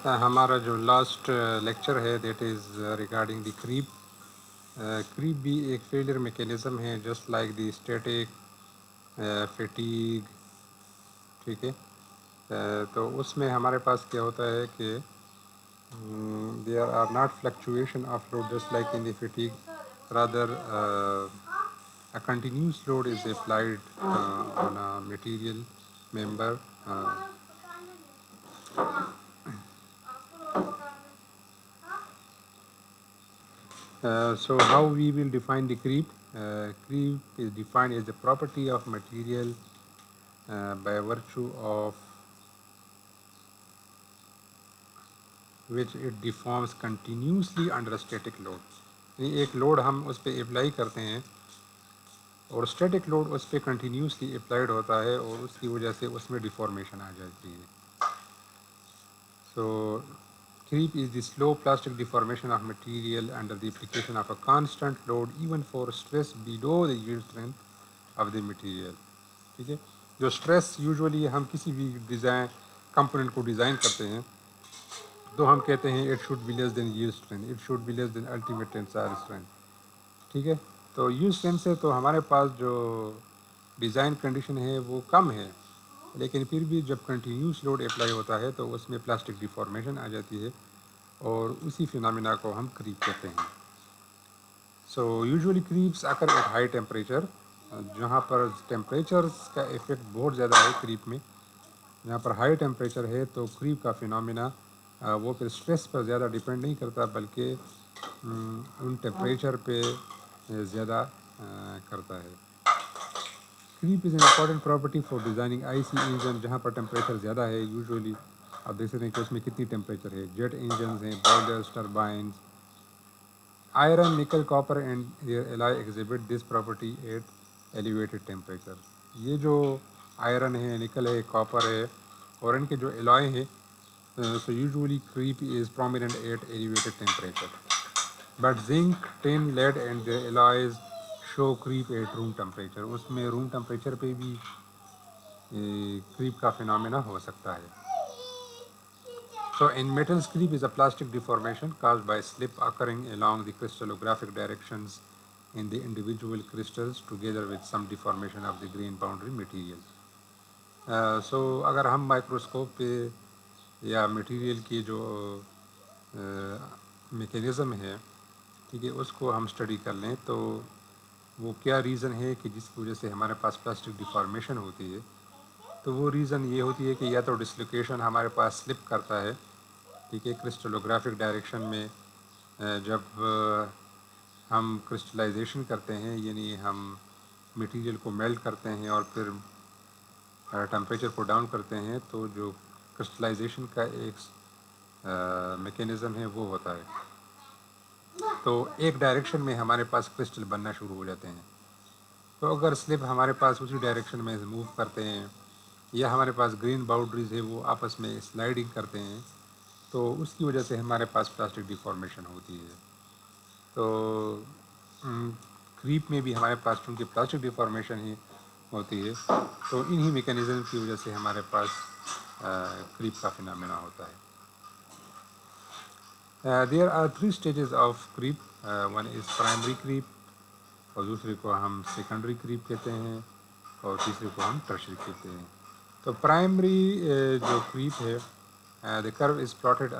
हमारा जो last lecture है that is regarding the creep. Creep भी एक फेलियर मैकेनिज़्म है just like the static fatigue, ठीक है। तो उसमें हमारे पास क्या होता है कि there are not fluctuation of load just like in the fatigue, rather a continuous load is applied on a material member. So how we will define the creep? Creep is defined as the property of material by virtue of which it deforms continuously under a static load. यानी एक load हम उस पर apply करते हैं और static load उस पर कंटिन्यूसली अप्लाइड होता है और उसकी वजह से उसमें डिफॉर्मेशन आ जाती है। सो creep is the slow plastic deformation of material under the application of a constant load even for stress below the yield strength of the material, ठीक है। जो स्ट्रेस यूजुअली हम किसी भी डिज़ाइन कंपोनेंट को डिज़ाइन करते हैं तो हम कहते हैं it should be less than yield strength, it should be less than ultimate tensile strength, ठीक है। तो yield स्ट्रेंथ से तो हमारे पास जो डिज़ाइन कंडीशन है वो कम है, लेकिन फिर भी जब कंटिन्यूस लोड अप्लाई होता है तो उसमें प्लास्टिक डिफॉर्मेशन आ जाती है और उसी फिनोमिना को हम क्रीप कहते हैं। So usually creeps occur at high temperature, जहाँ पर टेम्परेचर्स का इफेक्ट बहुत ज़्यादा है क्रीप में। जहाँ पर हाई टेम्परेचर है तो क्रीप का फिनोमिना वो फिर स्ट्रेस पर ज़्यादा डिपेंड नहीं करता बल्कि उन टेम्परेचर पे ज़्यादा करता है। Creep is an important property for designing IC engine, जहाँ पर टेम्परेचर ज़्यादा है यूजुअली। आप देख सकते हैं कि उसमें कितनी टेम्परेचर है। जेट इंजन हैं, boilers, turbines, iron, nickel, copper and their alloy exhibit this property at elevated temperature. ये जो आयरन है, निकल है, कॉपर है और इनके जो एलॉय है, so usually creep is prominent at elevated temperature. But zinc, tin, lead and their alloys show creep at room temperature. उसमें रूम टेम्परेचर पे भी creep का फिनोमेना हो सकता है। So in metals, creep is a plastic deformation caused by slip occurring along the crystallographic directions in the individual crystals together with some deformation of the grain boundary material. So अगर हम microscope पे या material की जो mechanism है, ठीक है, उसको हम स्टडी कर लें तो वो क्या रीज़न है कि जिसकी वजह से हमारे पास प्लास्टिक डिफॉर्मेशन होती है। तो वो रीज़न ये होती है कि या तो डिसलोकेशन हमारे पास स्लिप करता है, ठीक है, क्रिस्टलोग्राफिक डायरेक्शन में जब हम क्रिस्टलाइजेशन करते हैं, यानी हम मटेरियल को मेल्ट करते हैं और फिर टेम्परेचर को डाउन करते हैं, तो जो क्रिस्टलाइजेशन का एक मैकेनिज़्म है वो होता है। तो एक डायरेक्शन में हमारे पास क्रिस्टल बनना शुरू हो जाते हैं। तो अगर स्लिप हमारे पास उसी डायरेक्शन में मूव करते हैं या हमारे पास ग्रीन बाउंड्रीज है वो आपस में स्लाइडिंग करते हैं, तो उसकी वजह से हमारे पास प्लास्टिक डिफॉर्मेशन होती है। तो क्रीप में भी हमारे पास चूँकि प्लास्टिक डिफॉर्मेशन ही होती है, तो इन्हीं मैकेनिज़्म की वजह से हमारे पास क्रीप का फिनोमेना होता है। There are 3 stages of creep. One is primary creep, और दूसरे को हम सेकेंडरी क्रीप कहते हैं और तीसरे को हम टर्शरी कहते हैं। तो प्राइमरी जो क्रीप है, the curve is plotted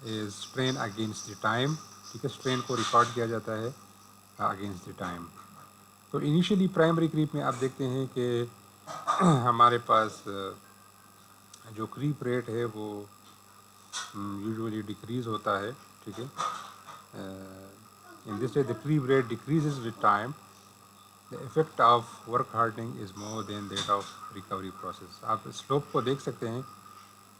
is strain against the time, ठीक है, स्ट्रेन को रिकॉर्ड किया जाता है अगेंस्ट द टाइम। तो इनिशियली प्राइमरी क्रीप में आप देखते हैं कि हमारे पास जो क्रीप रेट है वो यूजुअली डिक्रीज़ होता है, ठीक है। In this way the creep rate decreases with time, the effect of work hardening is more than that of recovery process. आप स्लोप को देख सकते हैं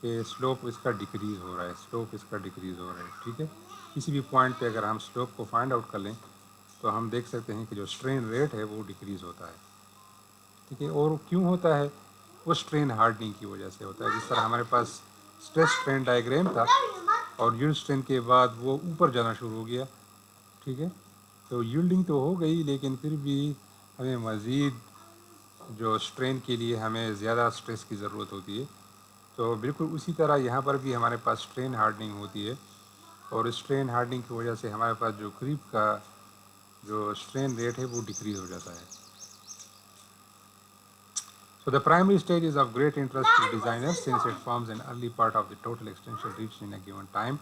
कि स्लोप इसका डिक्रीज़ हो रहा है, स्लोप इसका डिक्रीज़ हो रहा है, ठीक है। किसी भी पॉइंट पे अगर हम स्लोप को फाइंड आउट कर लें तो हम देख सकते हैं कि जो स्ट्रेन रेट है वो डिक्रीज़ होता है, ठीक है। और क्यों होता है? वो स्ट्रेन हार्डनिंग की वजह से होता है। जिस तरह हमारे पास स्ट्रेस स्ट्रेन डायग्राम था और यील्ड स्ट्रेन के बाद वो ऊपर जाना शुरू हो गया, ठीक है। तो यील्डिंग तो हो गई लेकिन फिर भी हमें मज़ीद जो स्ट्रेन के लिए हमें ज़्यादा स्ट्रेस की ज़रूरत होती है। तो बिल्कुल उसी तरह यहाँ पर भी हमारे पास स्ट्रेन हार्डनिंग होती है, और स्ट्रेन हार्डनिंग की वजह से हमारे पास जो क्रीप का जो स्ट्रेन रेट है वो डिक्रीज हो जाता है। So the primary stage is of great interest to designers since it forms an early part of the total extension reached in a given time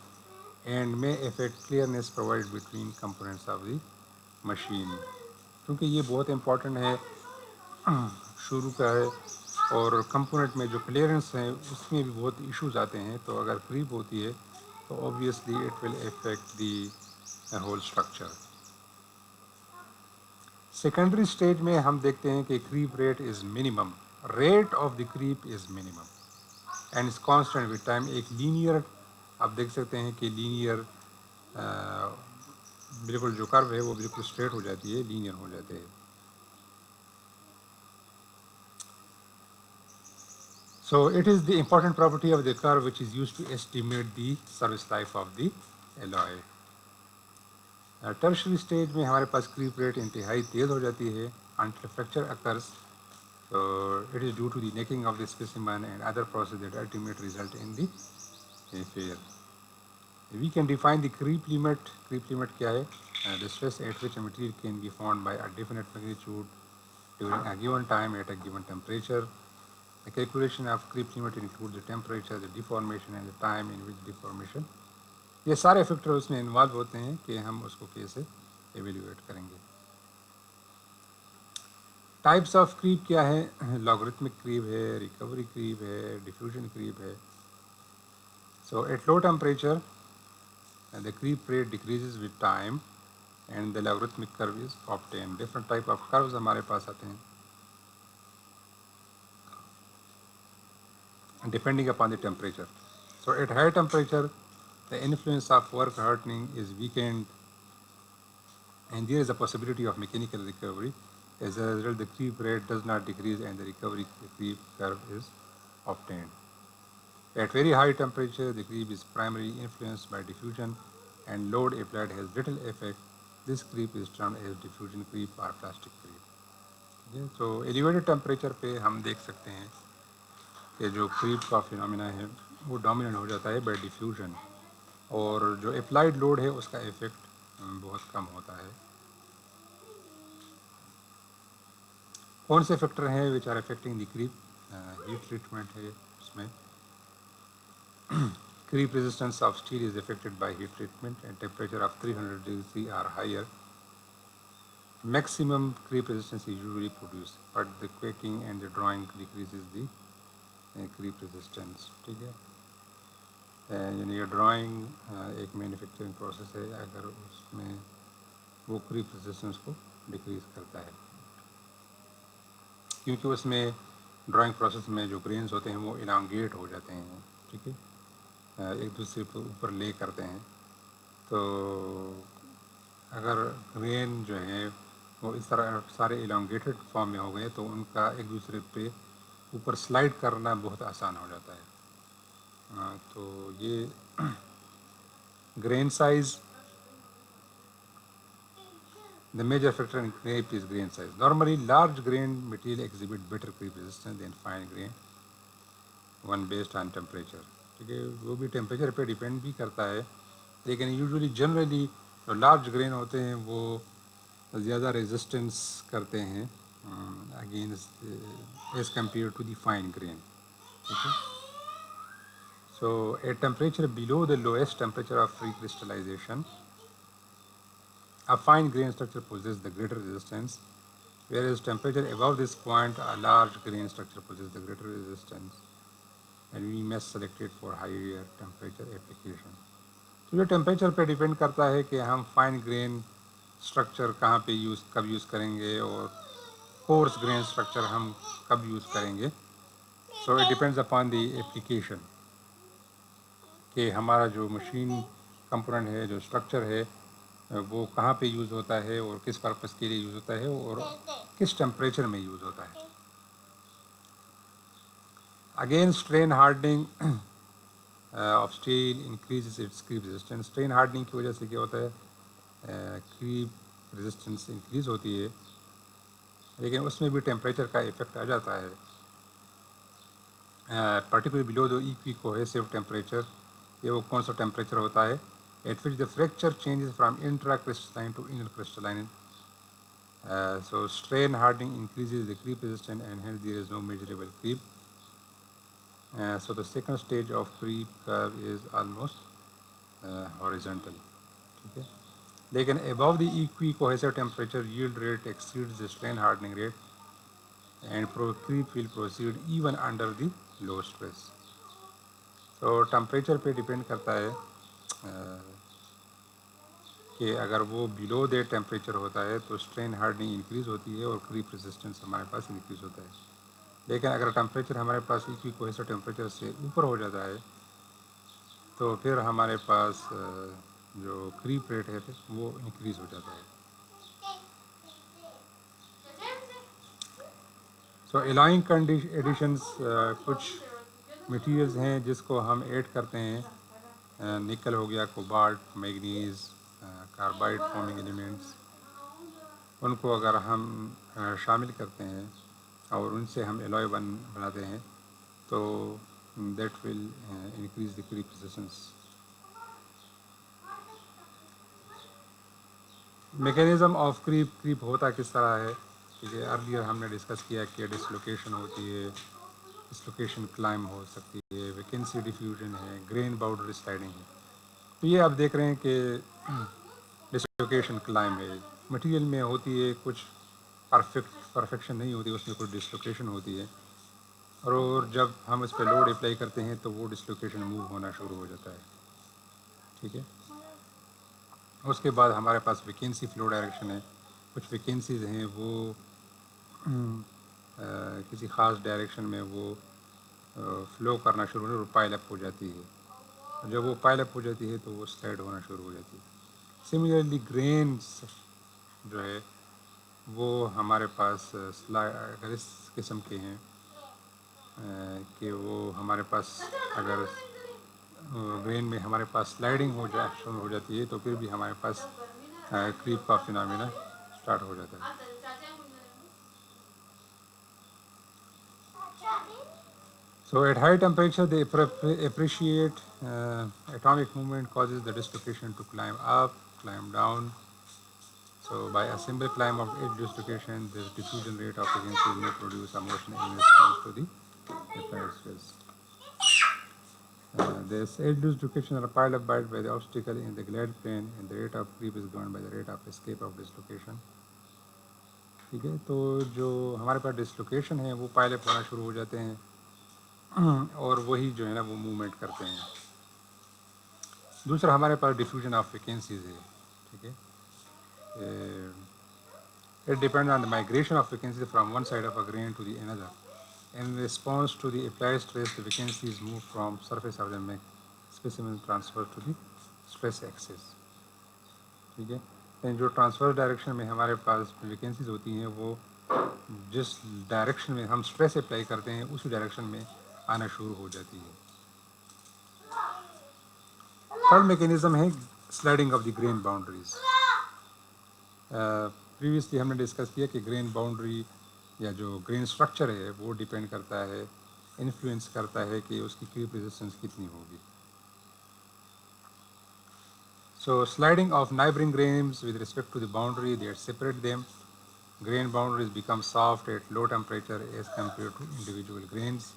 and may affect clearness provided between components of the machine. क्योंकि ये बहुत important है, शुरू का है, और component में जो क्लियरेंस है उसमें भी बहुत इश्यूज आते हैं, तो अगर क्रीप होती है तो obviously it will affect the whole structure. Secondary stage में हम देखते हैं कि creep rate is minimum, rate of the creep is minimum and is constant with time. एक लीनियर आप देख सकते हैं कि लीनियर बिल्कुल जो कर्व है वो बिल्कुल स्ट्रेट हो जाती है, लीनियर हो जाते हैं। So it is the important property of the curve which is used to estimate the service life of the alloy. Tertiary stage में हमारे पास क्रीप रेट इंतहाई तेज़ हो जाती है until fracture occurs. So it is due to the necking of the specimen and other processes that ultimately result in the failure. We can define the creep limit. Creep limit क्या है? The stress at which a material can be formed by a definite magnitude during a given time at a given temperature. The calculation of creep limit includes the temperature, the deformation and the time in which deformation. ये सारे factor उसमें involve होते हैं कि हम उसको कैसे evaluate करेंगे। टाइप्स ऑफ क्रीप क्या है? लॉगरिथमिक क्रीप है, रिकवरी क्रीप है, डिफ्यूजन क्रीप है। So at low temperature the creep rate decreases with time and the logarithmic curve is obtain. Different type of curves हमारे पास आते हैं depending upon the temperature. So at high temperature, the influence of work hardening is weakened and there is a possibility of mechanical recovery. As a result, the creep rate does not decrease and the recovery creep curve is obtained. At very high temperature, the creep is primarily influenced by diffusion and load applied has little effect. This creep is termed as diffusion creep or plastic creep. Okay? So elevated temperature पे हम देख सकते हैं कि जो creep का phenomena है वो डोमिनेंट हो जाता है बाय डिफ्यूजन, और जो अप्लाइड लोड है उसका इफ़ेक्ट बहुत कम होता है। कौन से फैक्टर हैं which are affecting the creep? Heat treatment है उसमें। Creep resistance of steel is affected by heat treatment and temperature of 300 degree or higher. Maximum creep resistance is usually produce but the quenching and the drawing decreases the creep resistance. ठीक है, यानी ये drawing एक manufacturing process है, अगर उसमें वो creep resistance को डिक्रीज करता है, क्योंकि उसमें ड्राइंग प्रोसेस में जो ग्रेन्स होते हैं वो इलांगेट हो जाते हैं। ठीक है, एक दूसरे के ऊपर ले करते हैं, तो अगर ग्रेन जो है वो इस तरह सारे इलांगेटेड फॉर्म में हो गए तो उनका एक दूसरे पे ऊपर स्लाइड करना बहुत आसान हो जाता है। तो ये grain size, the major factor in creep is grain size. Normally, large grain material exhibit better creep resistance than fine grain one based on temperature. ठीक है, वो भी टेम्परेचर पे डिपेंड भी करता है, लेकिन यूजुअली जनरली जो लार्ज ग्रेन होते हैं वो ज़्यादा रेजिस्टेंस करते हैं against as compare to the fine grain. ठीक है, so at temperature below the lowest temperature of free crystallization a fine grain structure possesses the greater resistance, whereas temperature above this point, a large grain structure possesses the greater resistance, and we must select it for higher temperature application. तो ये temperature पे depend करता है कि हम fine grain structure कहाँ पे कब यूज़ करेंगे और कोर्स ग्रेन स्ट्रक्चर हम कब यूज़ करेंगे। So it depends upon the application कि हमारा जो मशीन कंपोनेंट है, जो स्ट्रक्चर है, वो कहाँ पे यूज़ होता है और किस पर्पस के लिए यूज़ होता है और किस टेम्परेचर में यूज़ होता है। Again strain hardening of steel increases its creep resistance. Strain hardening की वजह से क्या होता है, क्रीप रेजिस्टेंस इंक्रीज होती है, लेकिन उसमें भी टेम्परेचर का इफेक्ट आ जाता है। particularly below the equicohesive temperature. ये वो कौन सा टेम्परेचर होता है at which the fracture changes from intracrystalline to intercrystalline. So strain hardening increases the creep resistance and hence there is no measurable creep. So the second stage of creep curve is almost horizontal. ठीक है, लेकिन above the equicohesive temperature yield rate exceeds the strain hardening rate and creep will proceed even under the low stress. तो temperature पे depend करता है कि अगर वो बिलो द टेम्परेचर होता है तो स्ट्रेन हार्डनिंग इंक्रीज़ होती है और क्रीप रेजिस्टेंस हमारे पास इंक्रीज़ होता है। लेकिन अगर टेम्परेचर हमारे पास इक्विकोहेसिव टेम्परेचर से ऊपर हो जाता है तो फिर हमारे पास जो क्रीप रेट है वो इंक्रीज़ हो जाता है। सो अलाइंग एडिशंस कुछ मटेरियल्स हैं जिसको हम ऐड करते हैं। निकल हो गया, cobalt, manganese, carbide forming elements, उनको अगर हम शामिल करते हैं और उनसे हम एलॉय बनाते हैं तो that will increase the creep resistance. Mechanism of creep होता किस तरह है? ठीक है, अर्लियर हमने डिस्कस किया कि डिसलोकेशन होती है, डिसलोकेशन क्लाइम हो सकती है, वैकेंसी डिफ्यूजन है, ग्रेन बाउंड्री स्लाइडिंग है। तो ये आप देख रहे हैं कि डिसलोकेशन क्लाइम है, मटेरियल में होती है, कुछ परफेक्शन नहीं होती, उसमें कुछ डिसलोकेशन होती है और जब हम उस पर लोड अप्लाई करते हैं तो वो डिसलोकेशन मूव होना शुरू हो जाता है। ठीक है, उसके बाद हमारे पास वैकेंसी फ्लो डायरेक्शन है। कुछ वैकेंसीज़ हैं वो किसी ख़ास डायरेक्शन में वो फ्लो करना शुरू हो पाइल अप हो जाती है। जब वो पाइल अप हो जाती है तो वो स्लाइड होना शुरू हो जाती है। सिमिलरली ग्रेन्स जो है वो हमारे पास अगर इस किस्म के हैं कि वो हमारे पास अगर ग्रेन में हमारे पास स्लाइडिंग शुरू हो जाती है तो फिर भी हमारे पास क्रीप का फिनोमेना स्टार्ट हो जाता है। So at high temperature they appreciate atomic movement causes the dislocation to climb up, climb down. So by a simple climb of edge dislocation, the diffusion rate of frequency may produce a motion in response to the applied stress. This edge dislocation are piled up by the obstacle in the glide plane and the rate of creep is governed by the rate of escape of dislocation. ठीक है, तो जो हमारे पास dislocation है वो pile up होना शुरू हो जाते हैं और वही जो है ना वो मूवमेंट करते हैं। दूसरा हमारे पास डिफ्यूजन ऑफ फ्रिक्वेंसीज है। ठीक है, it depends on the migration of frequencies from one side of a grain to the another. In response to the applied stress, the frequencies move from surface of the specimen transfer to the stress axis. ठीक है, जो transfer direction में हमारे पास frequencies होती हैं वो जिस direction में हम स्ट्रेस अप्लाई करते हैं उसी डायरेक्शन में आना शुरू हो जाती है। थर्ड मैकेनिज्म है sliding of the grain boundaries. Previously हमने डिस्कस किया कि ग्रेन बाउंड्री या जो ग्रेन स्ट्रक्चर है वो डिपेंड करता है, इन्फ्लुएंस करता है कि उसकी क्रीप रेजिस्टेंस कितनी होगी। So sliding of neighboring grains with respect to the boundary that separate them, grain boundaries become soft at low temperature as compared to individual grains.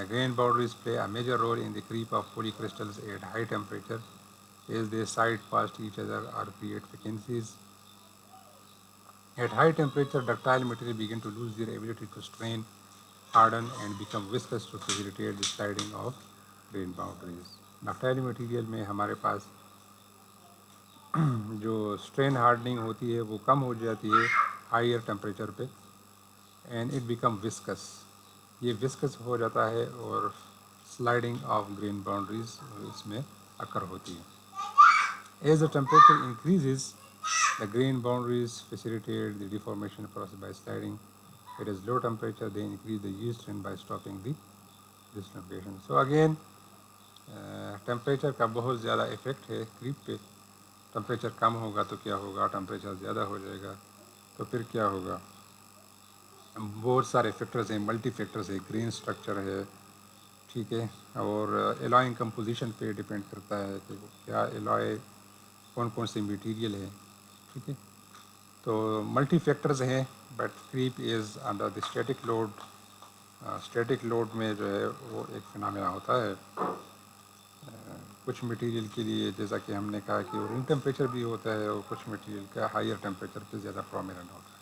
Grain boundaries play a major role in the creep of polycrystals at high temperature as they slide past each other or create vacancies. At high temperature, ductile material begin to lose their ability to strain, harden and become viscous to facilitate the sliding of grain boundaries. Ductile material में हमारे पास जो strain hardening होती है वो कम हो जाती है higher temperature पे एंड इट बिकम विस्कस। ये विस्कस हो जाता है और स्लाइडिंग ऑफ ग्रेन बाउंड्रीज इसमें अकर होती है। As the temperature increases the grain boundaries facilitate the deformation process by sliding. It is low temperature they increase the yield strength by stopping the dislocation. So again temperature का बहुत ज़्यादा effect है creep पे। Temperature कम होगा तो क्या होगा, temperature ज़्यादा हो जाएगा तो फिर क्या होगा, बहुत सारे फैक्टर्स हैं, मल्टी फैक्टर्स है, ग्रेन स्ट्रक्चर है, ठीक है, और एलॉइंग कंपोजिशन पे डिपेंड करता है कि वो क्या एलॉय कौन कौन से मटेरियल है, ठीक है। तो मल्टी फैक्टर्स हैं, but creep is under the static load. Static load में जो है वो एक फिनोमेना होता है। कुछ मटेरियल के लिए जैसा कि हमने कहा कि रूम टेम्परेचर भी होता है, और कुछ मटेरियल का हायर टेम्परेचर पे ज़्यादा प्रोमिनेंट होता है।